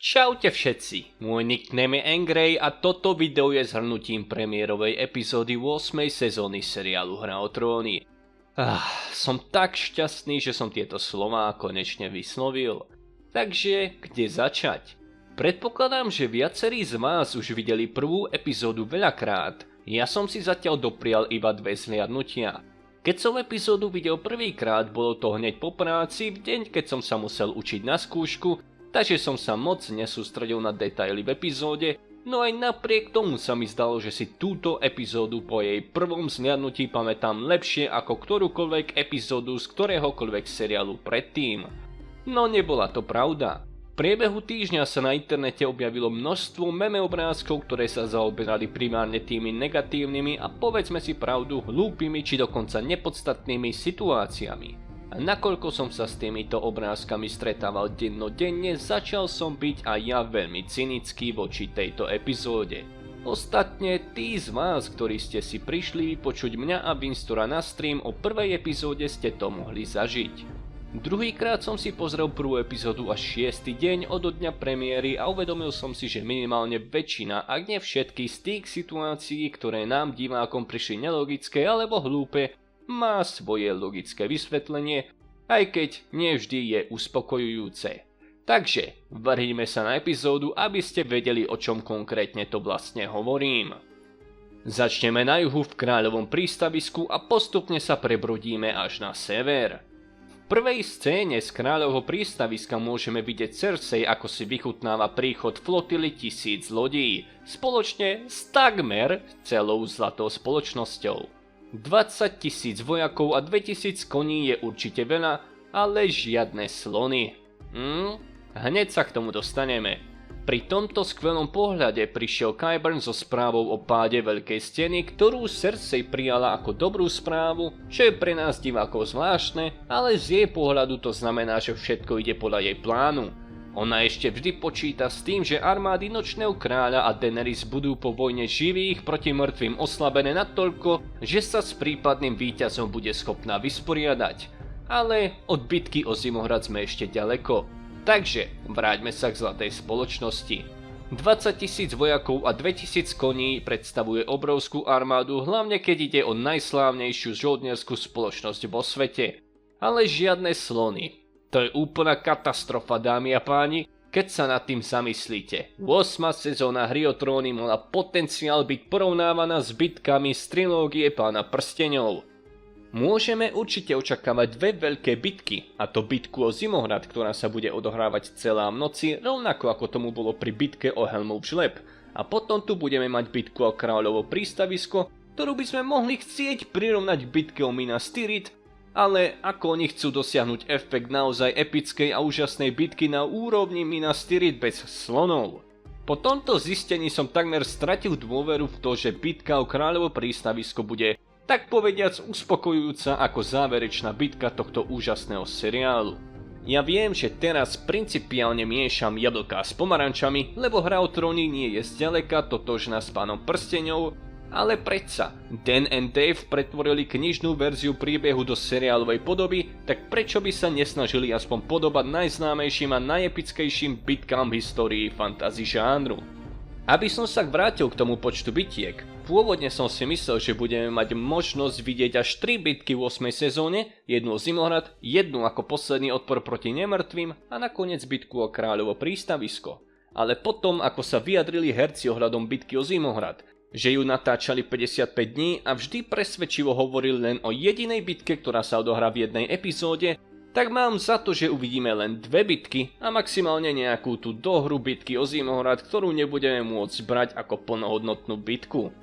Čaute všetci, môj nickname je Engrej a toto video je zhrnutím premiérovej epizódy 8. sezóny seriálu Hra o tróny. Som tak šťastný, že som tieto slová konečne vyslovil. Takže, kde začať? Predpokladám, že viacerí z vás už videli prvú epizódu veľakrát. Ja som si zatiaľ doprial iba 2 zhliadnutia. Keď som epizódu videl prvýkrát, bolo to hneď po práci, v deň, keď som sa musel učiť na skúšku, takže som sa moc nesústredil na detaily v epizóde, no aj napriek tomu sa mi zdalo, že si túto epizódu po jej prvom zhliadnutí pamätám lepšie ako ktorúkoľvek epizódu z ktoréhokoľvek seriálu predtým. No nebola to pravda. V priebehu týždňa sa na internete objavilo množstvo meme obrázkov, ktoré sa zaoberali primárne tými negatívnymi a povedzme si pravdu hlúpymi či dokonca nepodstatnými situáciami. A nakoľko som sa s týmito obrázkami stretával dennodenne, začal som byť aj ja veľmi cynický voči tejto epizóde. Ostatne tí z vás, ktorí ste si prišli vypočuť mňa a Winstora na stream o prvej epizóde, ste to mohli zažiť. Druhýkrát som si pozrel prvú epizódu až 6. deň od dňa premiéry a uvedomil som si, že minimálne väčšina, ak nie všetky z tých situácií, ktoré nám divákom prišli nelogické alebo hlúpe, má svoje logické vysvetlenie, aj keď nevždy je uspokojujúce. Takže vrhnime sa na epizódu, aby ste vedeli, o čom konkrétne to vlastne hovorím. Začneme na juhu v Kráľovom prístavisku a postupne sa prebrodíme až na sever. V prvej scéne z Kráľovho prístaviska môžeme vidieť Cersei, ako si vychutnáva príchod flotily 1000 lodí, spoločne s takmer celou zlatou spoločnosťou. 20 000 vojakov a 2000 koní je určite veľa, ale žiadne slony. Hneď sa k tomu dostaneme. Pri tomto skvelom pohľade prišiel Qyburn so správou o páde Veľkej steny, ktorú Cersei prijala ako dobrú správu, čo je pre nás divákov zvláštne, ale z jej pohľadu to znamená, že všetko ide podľa jej plánu. Ona ešte vždy počíta s tým, že armády Nočného kráľa a Daenerys budú po vojne živých proti mŕtvým oslabené natoľko, že sa s prípadným víťazom bude schopná vysporiadať. Ale od bitky o Zimohrad sme ešte ďaleko. Takže vráťme sa k zlatej spoločnosti. 20 000 vojakov a 2000 koní predstavuje obrovskú armádu, hlavne keď ide o najslávnejšiu žoldnierskú spoločnosť vo svete. Ale žiadne slony. To je úplná katastrofa, dámy a páni, keď sa nad tým zamyslíte. 8. sezóna Hry o tróny mala potenciál byť porovnávaná s bitkami z trilógie Pána prsteňov. Môžeme určite očakávať 2 veľké bitky, a to bitku o Zimohrad, ktorá sa bude odohrávať celá v noci, rovnako ako tomu bolo pri bitke o Helmov žleb. A potom tu budeme mať bitku o Kráľovo prístavisko, ktorú by sme mohli chcieť prirovnať k bitke o Minas Tirith, ale ako oni chcú dosiahnuť efekt naozaj epickej a úžasnej bitky na úrovni Minas Tirith bez slonov. Po tomto zistení som takmer stratil dôveru v to, že bitka o Kráľovo prístavisko bude tak povediac uspokojujúca ako záverečná bitka tohto úžasného seriálu. Ja viem, že teraz principiálne miešam jablká s pomarančami, lebo Hra o tróny nie je zďaleka totožná s Pánom prsteňov, ale predsa Dan and Dave pretvorili knižnú verziu príbehu do seriálovej podoby, tak prečo by sa nesnažili aspoň podobať najznámejším a najepickejším bitkám v histórii fantasy žánru. Aby som sa vrátil k tomu počtu bitiek, pôvodne som si myslel, že budeme mať možnosť vidieť až 3 bitky v 8. sezóne, jednu o Zimohrad, jednu ako posledný odpor proti nemrtvým a nakoniec bitku o Kráľovo prístavisko. Ale potom, ako sa vyjadrili herci ohľadom bitky o Zimohrad, že ju natáčali 55 dní a vždy presvedčivo hovorili len o jedinej bitke, ktorá sa odohrá v jednej epizóde, tak mám za to, že uvidíme len 2 bitky a maximálne nejakú tú dohru bitky o Zimohrad, ktorú nebudeme môcť brať ako plnohodnotnú bitku.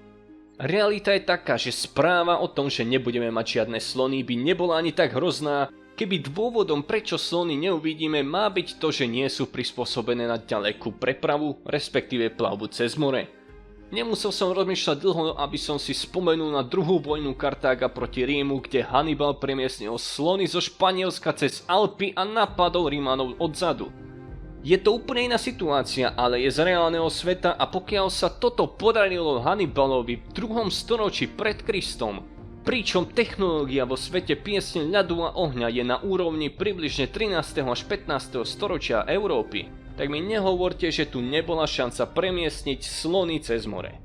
Realita je taká, že správa o tom, že nebudeme mať žiadne slony, by nebola ani tak hrozná, keby dôvodom, prečo slony neuvidíme, má byť to, že nie sú prispôsobené na ďalekú prepravu, respektíve plavbu cez more. Nemusel som rozmýšľať dlho, aby som si spomenul na druhú vojnu Kartága proti Rímu, kde Hannibal premiesnil slony zo Španielska cez Alpy a napadol Rímanov odzadu. Je to úplne iná situácia, ale je z reálneho sveta a pokiaľ sa toto podarilo Hannibalovi v 2. storočí pred Kristom, pričom technológia vo svete piesne ľadu a ohňa je na úrovni približne 13. až 15. storočia Európy, tak mi nehovorte, že tu nebola šanca premiestniť slony cez more.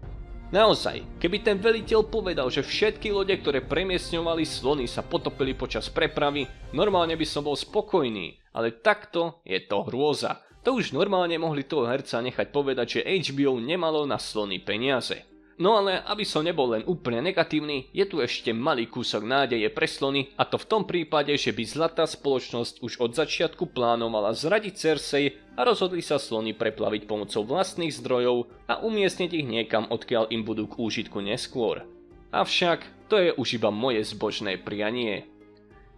Naozaj, keby ten veliteľ povedal, že všetky lode, ktoré premiestňovali slony, sa potopili počas prepravy, normálne by som bol spokojný, ale takto je to hrôza. To už normálne mohli toho herca nechať povedať, že HBO nemalo na slony peniaze. No ale aby som nebol len úplne negatívny, je tu ešte malý kúsok nádeje pre slony, a to v tom prípade, že by zlatá spoločnosť už od začiatku plánovala zradiť Cersei a rozhodli sa slony preplaviť pomocou vlastných zdrojov a umiestniť ich niekam, odkiaľ im budú k úžitku neskôr. Avšak to je už iba moje zbožné prianie.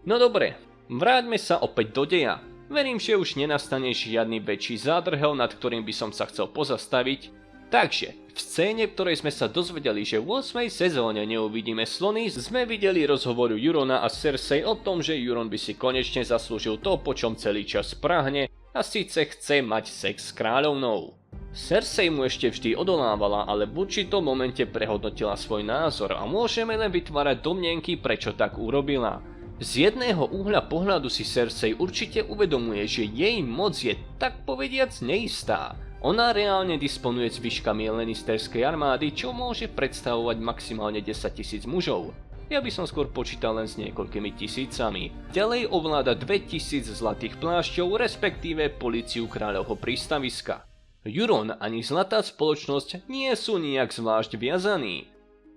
No dobre, vráťme sa opäť do deja. Verím, že už nenastane žiadny väčší zádrhel, nad ktorým by som sa chcel pozastaviť. Takže, v scéne, v ktorej sme sa dozvedeli, že v 8. sezóne neuvidíme slony, sme videli rozhovor Eurona a Cersei o tom, že Euron by si konečne zaslúžil to, po čom celý čas prahne, a síce chce mať sex s kráľovnou. Cersei mu ešte vždy odolávala, ale v určitom momente prehodnotila svoj názor a môžeme len vytvárať domnienky, prečo tak urobila. Z jedného uhla pohľadu si Cersei určite uvedomuje, že jej moc je tak povediac neistá. Ona reálne disponuje zvyškami Lannisterskej armády, čo môže predstavovať maximálne 10 000 mužov. Ja by som skôr počítal len s niekoľkými tisícami. Ďalej ovláda 2000 zlatých plášťov, respektíve políciu kráľovho prístaviska. Euron ani zlatá spoločnosť nie sú nijak zvlášť viazaní.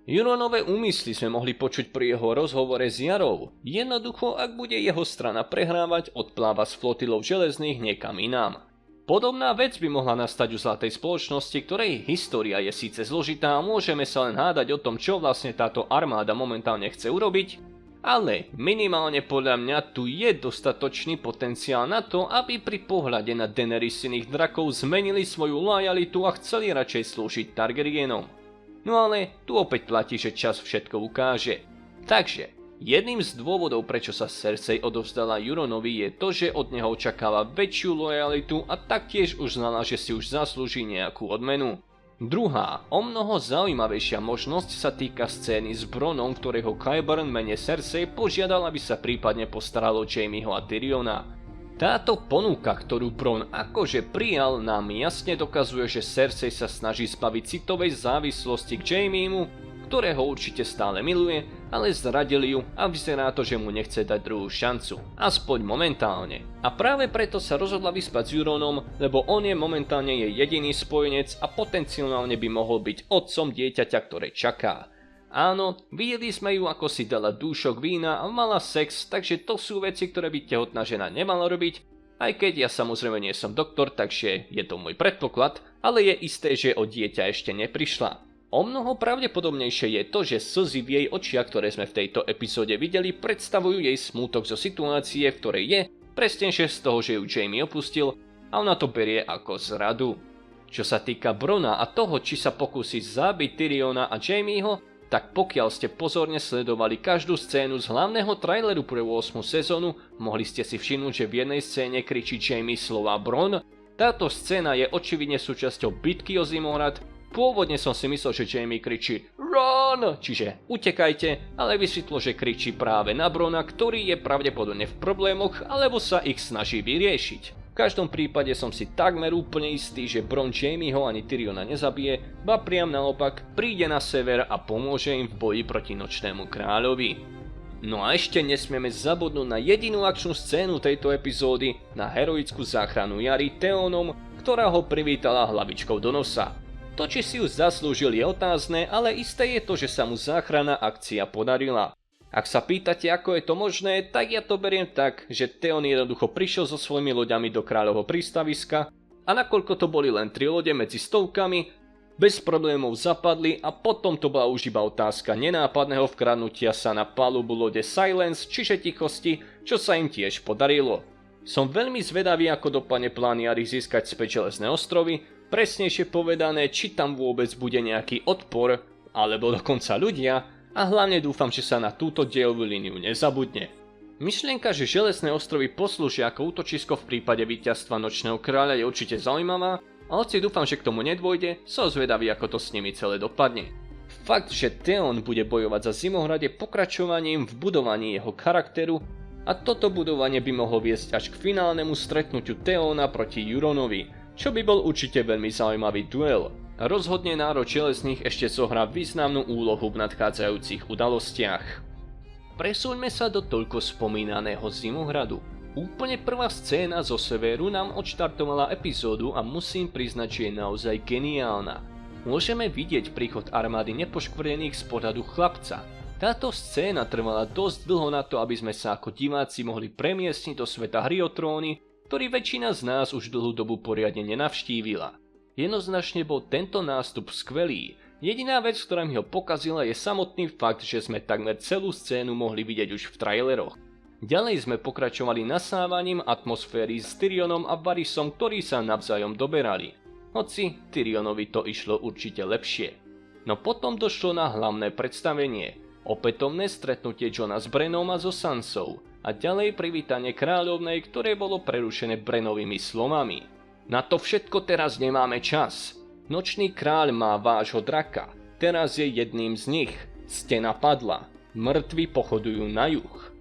Euronové úmysly sme mohli počuť pri jeho rozhovore s Jarou. Jednoducho, ak bude jeho strana prehrávať, odpláva s flotilou železných niekam inám. Podobná vec by mohla nastať u zlatej spoločnosti, ktorej história je síce zložitá a môžeme sa len hádať o tom, čo vlastne táto armáda momentálne chce urobiť, ale minimálne podľa mňa tu je dostatočný potenciál na to, aby pri pohľade na Daenerysiných drakov zmenili svoju lojalitu a chceli radšej slúžiť Targaryenom. No ale tu opäť platí, že čas všetko ukáže. Takže, jedným z dôvodov, prečo sa Cersei odovzdala Euronovi, je to, že od neho očakáva väčšiu lojalitu a taktiež už znala, že si už zaslúži nejakú odmenu. Druhá, omnoho zaujímavejšia možnosť sa týka scény s Bronom, ktorého Qyburn mene Cersei požiadal, aby sa prípadne postaralo Jaimieho a Tyriona. Táto ponuka, ktorú Bron akože prijal, nám jasne dokazuje, že Cersei sa snaží zbaviť citovej závislosti k Jaimiemu, ktorého určite stále miluje, ale zradili ju a vyzerá to, že mu nechce dať druhú šancu, aspoň momentálne. A práve preto sa rozhodla vyspať s Euronom, lebo on je momentálne jej jediný spojenec a potenciálne by mohol byť otcom dieťaťa, ktoré čaká. Áno, videli sme ju, ako si dala dúšok vína a mala sex, takže to sú veci, ktoré by tehotná žena nemala robiť, aj keď ja samozrejme nie som doktor, takže je to môj predpoklad, ale je isté, že o dieťa ešte neprišla. O mnoho pravdepodobnejšie je to, že slzy v jej očiach, ktoré sme v tejto epizóde videli, predstavujú jej smútok zo situácie, v ktorej je, presnejšie z toho, že ju Jaime opustil a ona to berie ako zradu. Čo sa týka Brona a toho, či sa pokúsi zabiť Tyriona a Jaimieho, tak pokiaľ ste pozorne sledovali každú scénu z hlavného traileru pre 8. sezónu, mohli ste si všimnúť, že v jednej scéne kričí Jaime slova Bron. Táto scéna je očividne súčasťou bitky o Zimohrad. Pôvodne som si myslel, že Jaime kričí Run, čiže utekajte, ale vysvetlo, že kričí práve na Brona, ktorý je pravdepodobne v problémoch, alebo sa ich snaží vyriešiť. V každom prípade som si takmer úplne istý, že Bron Jaimieho ani Tyriona nezabije, ba priam naopak príde na sever a pomôže im v boji proti Nočnému kráľovi. No a ešte nesmieme zabudnúť na jedinú akčnú scénu tejto epizódy, na heroickú záchranu Jary Theonom, ktorá ho privítala hlavičkou do nosa. To, či si ju zaslúžil, je otázne, ale isté je to, že sa mu záchranná akcia podarila. Ak sa pýtate, ako je to možné, tak ja to beriem tak, že Theon jednoducho prišiel so svojimi loďami do kráľovho prístaviska a nakoľko to boli len 3 lode medzi stovkami, bez problémov zapadli a potom to bola už iba otázka nenápadného vkradnutia sa na palubu lode Silence, čiže tichosti, čo sa im tiež podarilo. Som veľmi zvedavý, ako dopadne plán Jary získať späť Železné ostrovy, presnejšie povedané, či tam vôbec bude nejaký odpor, alebo dokonca ľudia, a hlavne dúfam, že sa na túto dielovú líniu nezabudne. Myšlienka, že Železné ostrovy poslúžia ako útočisko v prípade víťazstva Nočného kráľa je určite zaujímavá, a hoci dúfam, že k tomu nedôjde, som zvedavý, ako to s nimi celé dopadne. Fakt, že Theon bude bojovať za Zimohrad je pokračovaním v budovaní jeho charakteru a toto budovanie by mohlo viesť až k finálnemu stretnutiu Theona proti Euronovi. čo by bol určite veľmi zaujímavý duel. Rozhodne národ telesných ešte zohrá významnú úlohu v nadchádzajúcich udalostiach. Presúňme sa do toľko spomínaného Zimohradu. Úplne prvá scéna zo severu nám odštartovala epizódu a musím priznať, že je naozaj geniálna. Môžeme vidieť príchod armády nepoškvrnených z pohľadu chlapca. Táto scéna trvala dosť dlho na to, aby sme sa ako diváci mohli premiestniť do sveta Hry o tróny, ktorý väčšina z nás už dlhú dobu poriadne nenavštívila. Jednoznačne bol tento nástup skvelý. Jediná vec, ktorá mi ho pokazila, je samotný fakt, že sme takmer celú scénu mohli vidieť už v traileroch. Ďalej sme pokračovali nasávaním atmosféry s Tyrionom a Varysom, ktorí sa navzájom doberali. Hoci Tyrionovi to išlo určite lepšie. No potom došlo na hlavné predstavenie. Opätovné stretnutie Jona s Brannom a so Sansou. A ďalej privítanie kráľovnej, ktoré bolo prerušené Brannovými slovami. Na to všetko teraz nemáme čas. Nočný kráľ má vášho draka. Teraz je jedným z nich. Stena padla. Mŕtvi pochodujú na juh.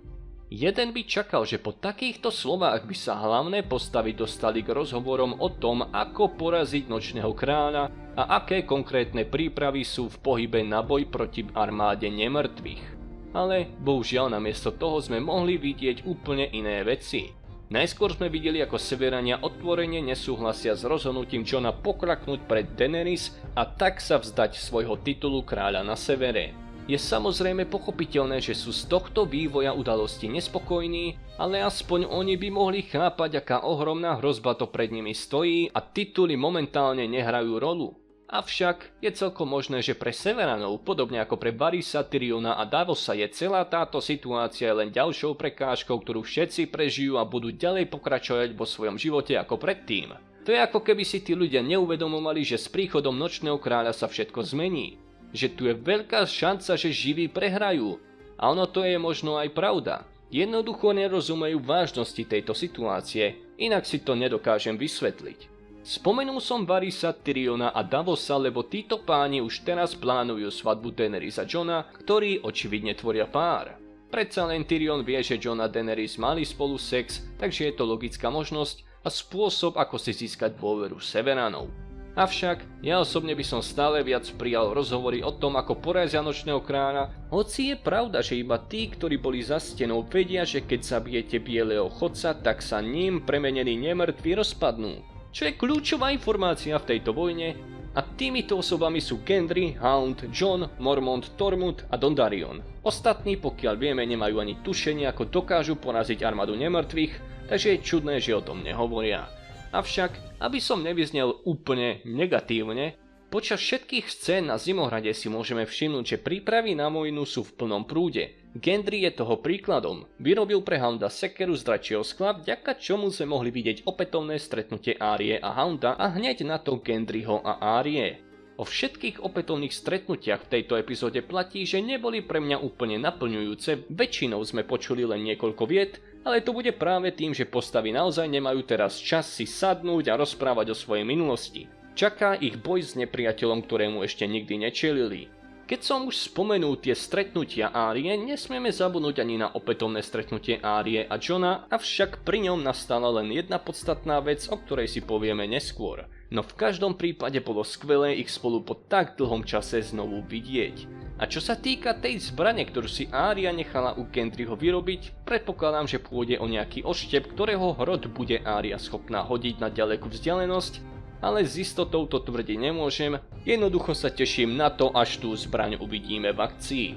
Jeden by čakal, že po takýchto slovách by sa hlavné postavy dostali k rozhovorom o tom, ako poraziť nočného kráľa a aké konkrétne prípravy sú v pohybe na boj proti armáde nemrtvých. Ale bohužiaľ namiesto toho sme mohli vidieť úplne iné veci. Najskôr sme videli, ako Severania otvorene nesúhlasia s rozhodnutím Jona pokľaknúť pred Daenerys a tak sa vzdať svojho titulu kráľa na severe. Je samozrejme pochopiteľné, že sú z tohto vývoja udalosti nespokojní, ale aspoň oni by mohli chápať, aká ohromná hrozba to pred nimi stojí a tituly momentálne nehrajú rolu. Avšak je celkom možné, že pre Severanov, podobne ako pre Varysa, Tyriona a Davosa, je celá táto situácia len ďalšou prekážkou, ktorú všetci prežijú a budú ďalej pokračovať vo svojom živote ako predtým. To je ako keby si tí ľudia neuvedomovali, že s príchodom nočného kráľa sa všetko zmení. Že tu je veľká šanca, že živí prehrajú. A ono to je možno aj pravda. Jednoducho nerozumejú vážnosti tejto situácie, inak si to nedokážem vysvetliť. Spomenul som Varysa, Tyriona a Davosa, lebo títo páni už teraz plánujú svadbu Daenerys a Jona, ktorí očividne tvoria pár. Predsa len Tyrion vie, že Jon a Daenerys mali spolu sex, takže je to logická možnosť a spôsob, ako si získať dôveru Severanov. Avšak ja osobne by som stále viac prijal rozhovory o tom, ako porazia nočného kráľa, hoci je pravda, že iba tí, ktorí boli za stenou, vedia, že keď zabijete bieleho chodca, tak sa ním premenení nemrtví rozpadnú. Čo je kľúčová informácia v tejto vojne, a týmito osobami sú Gendry, Hound, Jon, Mormont, Tormund a Dondarrion. Ostatní, pokiaľ vieme, nemajú ani tušenie, ako dokážu poraziť armádu nemrtvých, takže je čudné, že o tom nehovoria. Avšak, aby som nevyznel úplne negatívne, počas všetkých scén na Zimohrade si môžeme všimnúť, že prípravy na vojnu sú v plnom prúde. Gendry je toho príkladom. Vyrobil pre Hounda sekeru z dračieho skla, vďaka čomu sme mohli vidieť opätovné stretnutie Árie a Hounda a hneď na to Gendryho a Árie. O všetkých opätovných stretnutiach v tejto epizóde platí, že neboli pre mňa úplne naplňujúce, väčšinou sme počuli len niekoľko viet, ale to bude práve tým, že postavy naozaj nemajú teraz čas si sadnúť a rozprávať o svojej minulosti. Čaká ich boj s nepriateľom, ktorému ešte nikdy nečelili. Keď som už spomenul tie stretnutia Árie, nesmieme zabudnúť ani na opätovné stretnutie Árie a Jona, avšak pri ňom nastala len jedna podstatná vec, o ktorej si povieme neskôr. No v každom prípade bolo skvelé ich spolu po tak dlhom čase znovu vidieť. A čo sa týka tej zbrane, ktorú si Ária nechala u Gendryho vyrobiť, predpokladám, že pôjde o nejaký oštep, ktorého hrot bude Ária schopná hodiť na ďalekú vzdialenosť, ale s istotou to tvrdiť nemôžem, jednoducho sa teším na to, až tú zbraň uvidíme v akcii.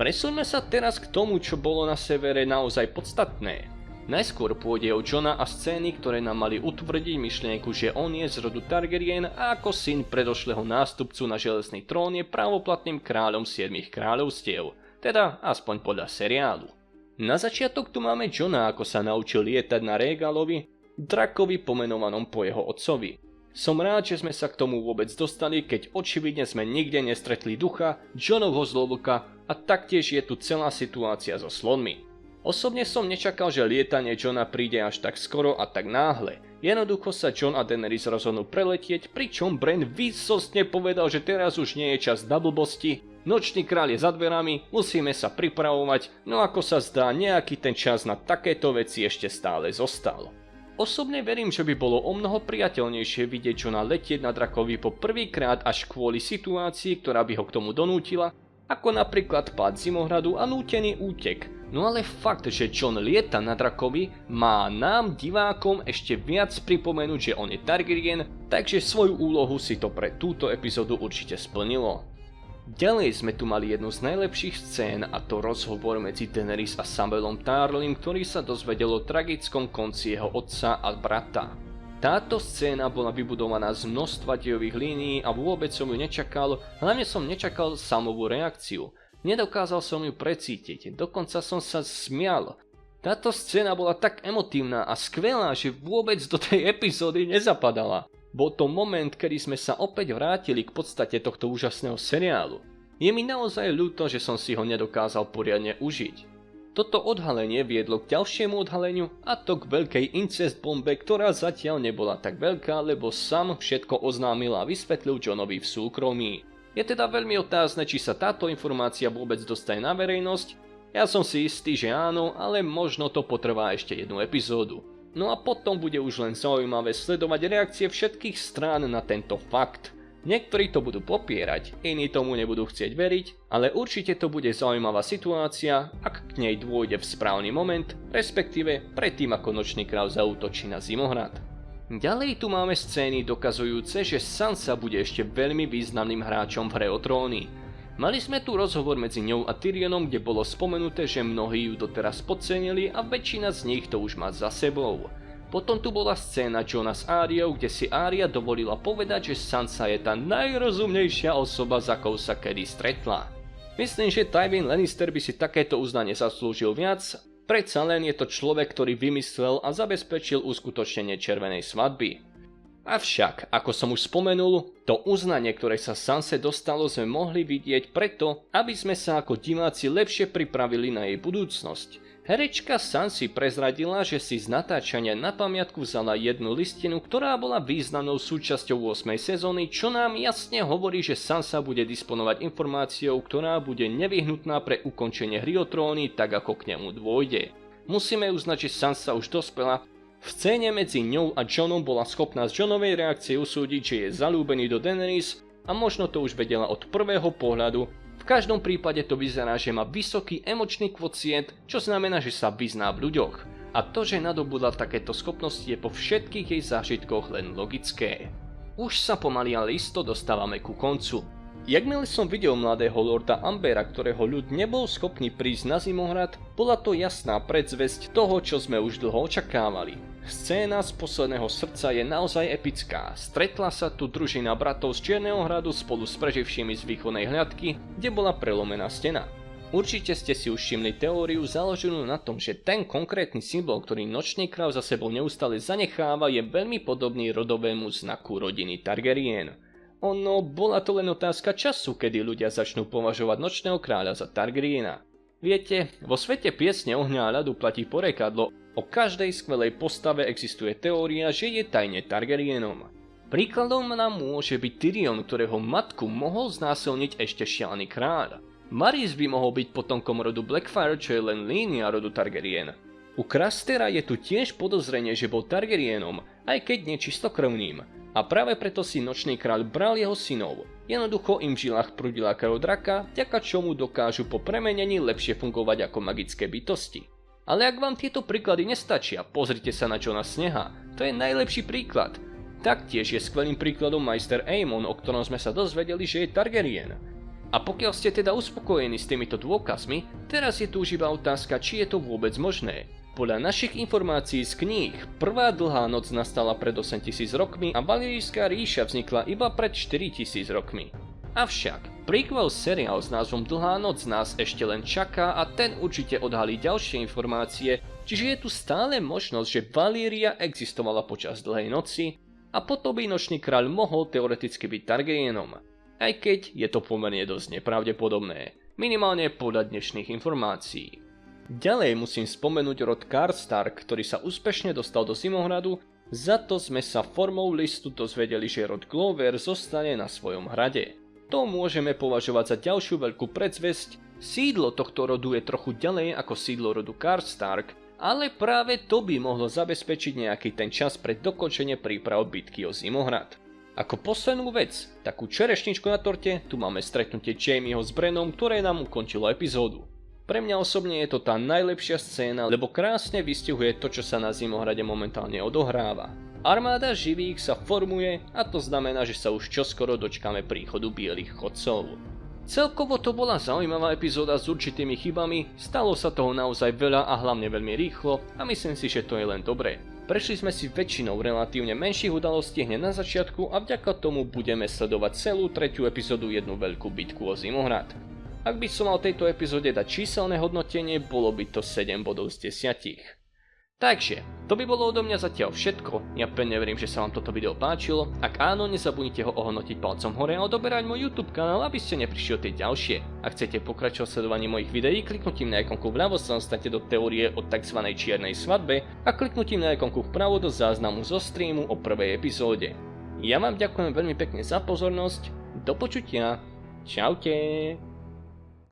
Presuňme sa teraz k tomu, čo bolo na severe naozaj podstatné. Najskôr pôjde o Jona a scény, ktoré nám mali utvrdiť myšlienku, že on je z rodu Targaryen a ako syn predošlého nástupcu na železný trón je právoplatným kráľom 7 kráľovstiev, teda aspoň podľa seriálu. Na začiatok tu máme Jona, ako sa naučil lietať na Rhaegalovi, drakovi pomenovanom po jeho otcovi. Som rád, že sme sa k tomu vôbec dostali, keď očividne sme nikde nestretli ducha, Jonovho zlovlka a taktiež je tu celá situácia so slonmi. Osobne som nečakal, že lietanie Jona príde až tak skoro a tak náhle. Jednoducho sa Jon a Daenerys rozhodnú preletieť, pričom Bran výsostne povedal, že teraz už nie je čas na blbosti, nočný kráľ je za dverami, musíme sa pripravovať, no ako sa zdá, nejaký ten čas na takéto veci ešte stále zostal. Osobne verím, že by bolo omnoho priateľnejšie vidieť Jona letieť na drakovi po prvýkrát až kvôli situácii, ktorá by ho k tomu donútila, ako napríklad pád Zimohradu a nútený útek. No ale fakt, že Jon lieta na drakovi, má nám, divákom, ešte viac pripomenúť, že on je Targaryen, takže svoju úlohu si to pre túto epizódu určite splnilo. Ďalej sme tu mali jednu z najlepších scén, a to rozhovor medzi Daenerys a Samwellom Tarlym, ktorý sa dozvedel o tragickom konci jeho otca a brata. Táto scéna bola vybudovaná z množstva dejových línií a vôbec som ju nečakal, hlavne som nečakal samovú reakciu. Nedokázal som ju precítiť, dokonca som sa smial. Táto scéna bola tak emotívna a skvelá, že vôbec do tej epizódy nezapadala. Bol to moment, kedy sme sa opäť vrátili k podstate tohto úžasného seriálu. Je mi naozaj ľúto, že som si ho nedokázal poriadne užiť. Toto odhalenie viedlo k ďalšiemu odhaleniu, a to k veľkej incest bombe, ktorá zatiaľ nebola tak veľká, lebo Sam všetko oznámil a vysvetlil Jonovi v súkromí. Je teda veľmi otázne, či sa táto informácia vôbec dostane na verejnosť. Ja som si istý, že áno, ale možno to potrvá ešte jednu epizódu. No a potom bude už len zaujímavé sledovať reakcie všetkých strán na tento fakt. Niektorí to budú popierať, iní tomu nebudú chcieť veriť, ale určite to bude zaujímavá situácia, ak k nej dôjde v správny moment, respektíve predtým ako Nočný kráľ zaútočí na Zimohrad. Ďalej tu máme scény dokazujúce, že Sansa bude ešte veľmi významným hráčom v Hre o tróny. Mali sme tu rozhovor medzi ňou a Tyrionom, kde bolo spomenuté, že mnohí ju doteraz podcenili a väčšina z nich to už má za sebou. Potom tu bola scéna Jona s Áriou, kde si Ária dovolila povedať, že Sansa je tá najrozumnejšia osoba, za akou sa kedy stretla. Myslím, že Tywin Lannister by si takéto uznanie zaslúžil viac, predsa len je to človek, ktorý vymyslel a zabezpečil uskutočnenie červenej svadby. Avšak, ako som už spomenul, to uznanie, ktoré sa Sanse dostalo, sme mohli vidieť preto, aby sme sa ako diváci lepšie pripravili na jej budúcnosť. Herečka Sansi prezradila, že si z natáčania na pamiatku vzala jednu listinu, ktorá bola významnou súčasťou 8. sezóny, čo nám jasne hovorí, že Sansa bude disponovať informáciou, ktorá bude nevyhnutná pre ukončenie Hry o tróny, tak ako k nemu dôjde. Musíme uznať, že Sansa už dospela. V scéne medzi ňou a Jonom bola schopná z Jonovej reakcie usúdiť, že je zaľúbený do Daenerys a možno to už vedela od prvého pohľadu. V každom prípade to vyzerá, že má vysoký emočný kvocient, čo znamená, že sa vyzná v ľuďoch. A to, že nadobudla takéto schopnosti, je po všetkých jej zážitkoch len logické. Už sa pomaly ale isto dostávame ku koncu. Jakmile som videl mladého lorda Ambera, ktorého ľud nebol schopný prísť na Zimohrad, bola to jasná predzvesť toho, čo sme už dlho očakávali. Scéna z Posledného srdca je naozaj epická. Stretla sa tu družina bratov z Čierneho hradu spolu s preživšími z východnej hľadky, kde bola prelomená stena. Určite ste si už všimli teóriu založenú na tom, že ten konkrétny symbol, ktorý Nočný kráľ za sebou neustále zanecháva, je veľmi podobný rodovému znaku rodiny Targaryen. Ono, bola to len otázka času, kedy ľudia začnú považovať Nočného kráľa za Targaryena. Viete, vo svete piesne Ohňa a ľadu platí porekadlo, o každej skvelej postave existuje teória, že je tajne Targaryenom. Príkladom nám môže byť Tyrion, ktorého matku mohol znásilniť ešte šialený kráľ. Varys by mohol byť potomkom rodu Blackfyre, čo je len línia rodu Targaryen. U Crastera je tu tiež podozrenie, že bol Targaryenom, aj keď nečistokrvným. A práve preto si Nočný kráľ bral jeho synov. Jednoducho im v žilách prúdila krv draka, vďaka čomu dokážu po premenení lepšie fungovať ako magické bytosti. Ale ak vám tieto príklady nestačia, pozrite sa na Jona Sneha, to je najlepší príklad. Taktiež je skvelým príkladom majster Aemon, o ktorom sme sa dozvedeli, že je Targaryen. A pokiaľ ste teda uspokojení s týmito dôkazmi, teraz je tu už iba otázka, či je to vôbec možné. Podľa našich informácií z kníh, prvá dlhá noc nastala pred 8000 rokmi a Valyrijská ríša vznikla iba pred 4000 rokmi. Avšak, prequel seriál s názvom Dlhá noc nás ešte len čaká a ten určite odhalí ďalšie informácie, čiže je tu stále možnosť, že Valýria existovala počas Dlhej noci a potom by Nočný kráľ mohol teoreticky byť Targaryenom. Aj keď je to pomerne dosť nepravdepodobné, minimálne podľa dnešných informácií. Ďalej musím spomenúť rod Karstark, ktorý sa úspešne dostal do Zimohradu, za to sme sa formou listu dozvedeli, že rod Glover zostane na svojom hrade. To môžeme považovať za ďalšiu veľkú predzvesť. Sídlo tohto rodu je trochu ďalej ako sídlo rodu Karstark, ale práve to by mohlo zabezpečiť nejaký ten čas pre dokončenie príprav bitky o Zimohrad. Ako poslednú vec, takú čerešničku na torte, tu máme stretnutie Jamieho s Brenom, ktoré nám ukončilo epizódu. Pre mňa osobne je to tá najlepšia scéna, lebo krásne vystihuje to, čo sa na Zimohrade momentálne odohráva. Armáda živých sa formuje a to znamená, že sa už čoskoro dočkáme príchodu bielých chodcov. Celkovo to bola zaujímavá epizóda s určitými chybami, stalo sa toho naozaj veľa a hlavne veľmi rýchlo a myslím si, že to je len dobré. Prešli sme si väčšinou relatívne menších udalostí hneď na začiatku a vďaka tomu budeme sledovať celú tretiu epizódu jednu veľkú bitku o Zimohrad. Ak by som mal tejto epizóde dať číselné hodnotenie, bolo by to 7 bodov z 10. Takže, to by bolo odo mňa zatiaľ všetko, ja pevne verím, že sa vám toto video páčilo, ak áno, nezabudnite ho ohodnotiť palcom hore a odoberať môj YouTube kanál, aby ste neprišli o tie ďalšie. Ak chcete pokračovať v sledovaní mojich videí, kliknutím na ikonku vľavo sa dostanete do teórie o tzv. Čiernej svadbe a kliknutím na ikonku vpravo do záznamu zo streamu o prvej epizóde. Ja vám ďakujem veľmi pekne za pozornosť, do počutia, čaute.